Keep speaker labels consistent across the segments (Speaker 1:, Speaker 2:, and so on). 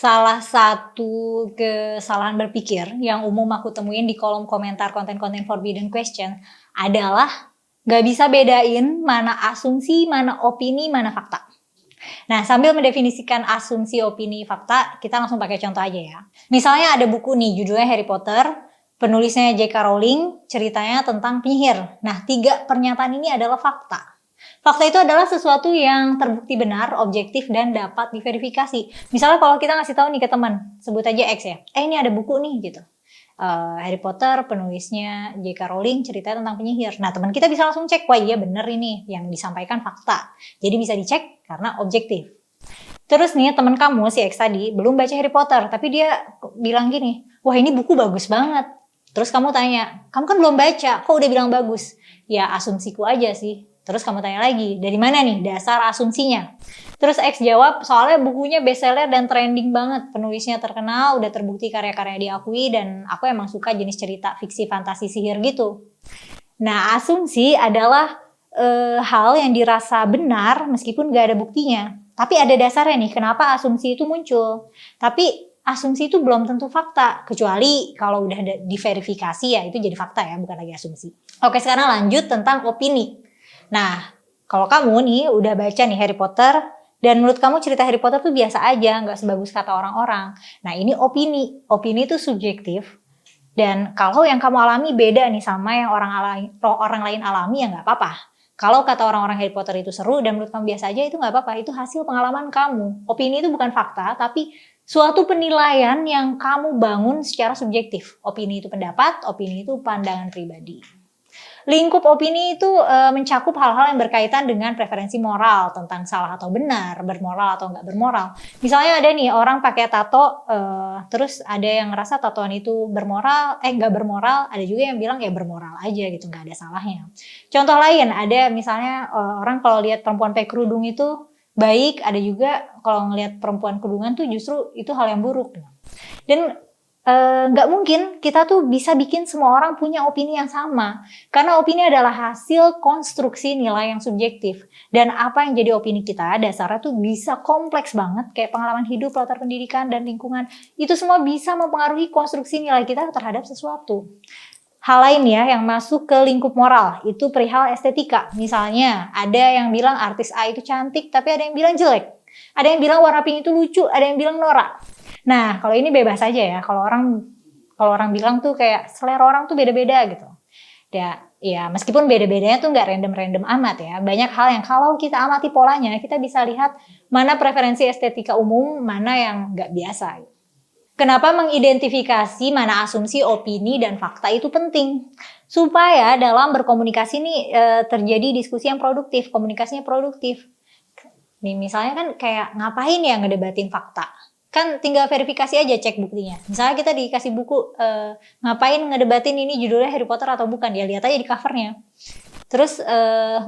Speaker 1: Salah satu kesalahan berpikir yang umum aku temuin di kolom komentar konten-konten forbidden question adalah gak bisa bedain mana asumsi, mana opini, mana fakta. Nah, sambil mendefinisikan asumsi, opini, fakta, kita langsung pakai contoh aja ya. Misalnya ada buku nih, judulnya Harry Potter, penulisnya J.K. Rowling, ceritanya tentang penyihir. Nah, 3 pernyataan ini adalah fakta. Fakta itu adalah sesuatu yang terbukti benar, objektif, dan dapat diverifikasi. Misalnya kalau kita ngasih tahu nih ke teman, sebut aja X ya, ini ada buku nih gitu. Harry Potter, penulisnya J.K. Rowling, ceritanya tentang penyihir. Nah, teman kita bisa langsung cek, wah iya bener ini, yang disampaikan fakta. Jadi bisa dicek karena objektif. Terus nih teman kamu si X tadi belum baca Harry Potter, tapi dia bilang gini, wah ini buku bagus banget. Terus kamu tanya, kamu kan belum baca, kok udah bilang bagus? Ya asumsiku aja sih. Terus kamu tanya lagi, dari mana nih dasar asumsinya? Terus X jawab, soalnya bukunya bestseller dan trending banget. Penulisnya terkenal, udah terbukti karya-karya diakui, dan aku emang suka jenis cerita fiksi fantasi sihir gitu. Nah, asumsi adalah hal yang dirasa benar meskipun gak ada buktinya. Tapi ada dasarnya nih, kenapa asumsi itu muncul. Tapi asumsi itu belum tentu fakta, kecuali kalau udah diverifikasi ya itu jadi fakta ya, bukan lagi asumsi. Oke, sekarang lanjut tentang opini. Nah, kalau kamu nih udah baca nih Harry Potter, dan menurut kamu cerita Harry Potter tuh biasa aja, nggak sebagus kata orang-orang. Nah, ini opini. Opini itu subjektif. Dan kalau yang kamu alami beda nih sama yang orang lain alami, ya nggak apa-apa. Kalau kata orang-orang Harry Potter itu seru dan menurut kamu biasa aja, itu nggak apa-apa. Itu hasil pengalaman kamu. Opini itu bukan fakta, tapi suatu penilaian yang kamu bangun secara subjektif. Opini itu pendapat, opini itu pandangan pribadi. Lingkup opini itu mencakup hal-hal yang berkaitan dengan preferensi moral tentang salah atau benar, bermoral atau nggak bermoral. Misalnya ada nih orang pakai tato, terus ada yang ngerasa tatoan itu bermoral, nggak bermoral, ada juga yang bilang ya bermoral aja gitu, nggak ada salahnya. Contoh lain ada misalnya orang kalau lihat perempuan pakai kerudung itu baik, ada juga kalau ngelihat perempuan kerudungan tuh justru itu hal yang buruk. Dan nggak mungkin kita tuh bisa bikin semua orang punya opini yang sama, karena opini adalah hasil konstruksi nilai yang subjektif, dan apa yang jadi opini kita dasarnya tuh bisa kompleks banget, kayak pengalaman hidup, latar pendidikan, dan lingkungan. Itu semua bisa mempengaruhi konstruksi nilai kita terhadap sesuatu. Hal lain ya yang masuk ke lingkup moral itu perihal estetika. Misalnya ada yang bilang artis A itu cantik, tapi ada yang bilang jelek, ada yang bilang warna pink itu lucu, ada yang bilang norak. Nah, kalau ini bebas aja ya. Kalau orang bilang tuh kayak selera orang tuh beda-beda gitu. Ya meskipun beda-bedanya tuh nggak random-random amat ya. Banyak hal yang kalau kita amati polanya, kita bisa lihat mana preferensi estetika umum, mana yang nggak biasa. Kenapa mengidentifikasi mana asumsi, opini, dan fakta itu penting? Supaya dalam berkomunikasi nih terjadi diskusi yang produktif, komunikasinya produktif. Nih misalnya kan kayak ngapain ya ngedebatin fakta? Kan tinggal verifikasi aja, cek buktinya. Misalnya kita dikasih buku, ngapain ngedebatin ini judulnya Harry Potter atau bukan, ya lihat aja di covernya. Terus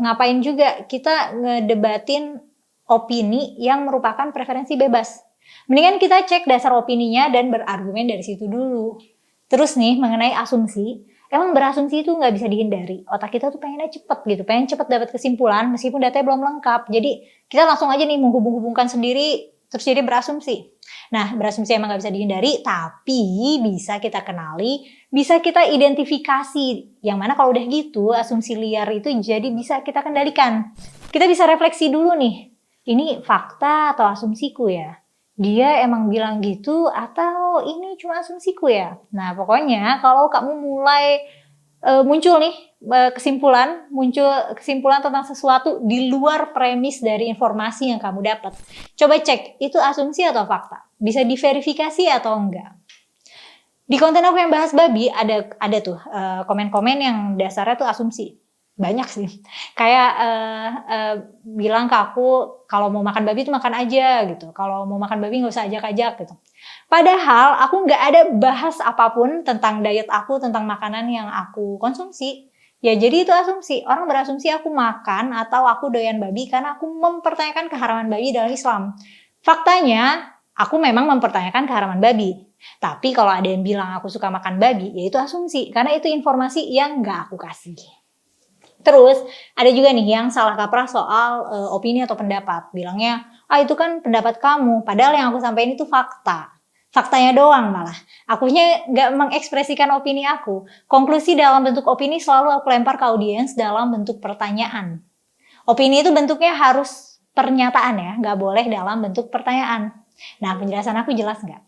Speaker 1: ngapain juga kita ngedebatin opini yang merupakan preferensi bebas. Mendingan kita cek dasar opininya dan berargumen dari situ dulu. Terus nih mengenai asumsi, emang berasumsi itu nggak bisa dihindari. Otak kita tuh pengennya cepet gitu, pengen cepet dapat kesimpulan meskipun datanya belum lengkap. Jadi kita langsung aja nih menghubung-hubungkan sendiri, terus jadi berasumsi. Nah, berasumsi emang gak bisa dihindari, tapi bisa kita kenali, bisa kita identifikasi. Yang mana kalau udah gitu, asumsi liar itu jadi bisa kita kendalikan. Kita bisa refleksi dulu nih, ini fakta atau asumsiku ya? Dia emang bilang gitu atau ini cuma asumsiku ya? Nah, pokoknya kalau kamu mulai muncul kesimpulan tentang sesuatu di luar premis dari informasi yang kamu dapat. Coba cek, itu asumsi atau fakta? Bisa diverifikasi atau enggak? Di konten aku yang bahas babi, ada tuh komen-komen yang dasarnya tuh asumsi. Banyak sih. Kayak bilang ke aku, kalau mau makan babi tuh makan aja gitu. Kalau mau makan babi nggak usah ajak-ajak gitu. Padahal aku nggak ada bahas apapun tentang diet aku, tentang makanan yang aku konsumsi. Ya jadi itu asumsi. Orang berasumsi aku makan atau aku doyan babi karena aku mempertanyakan keharaman babi dalam Islam. Faktanya, aku memang mempertanyakan keharaman babi. Tapi kalau ada yang bilang aku suka makan babi, ya itu asumsi. Karena itu informasi yang nggak aku kasih. Terus ada juga nih yang salah kaprah soal opini atau pendapat. Bilangnya, itu kan pendapat kamu. Padahal yang aku sampaikan itu fakta. Faktanya doang malah. Akunya nggak mengekspresikan opini aku. Konklusi dalam bentuk opini selalu aku lempar ke audiens dalam bentuk pertanyaan. Opini itu bentuknya harus pernyataan ya, nggak boleh dalam bentuk pertanyaan. Nah, penjelasan aku jelas nggak?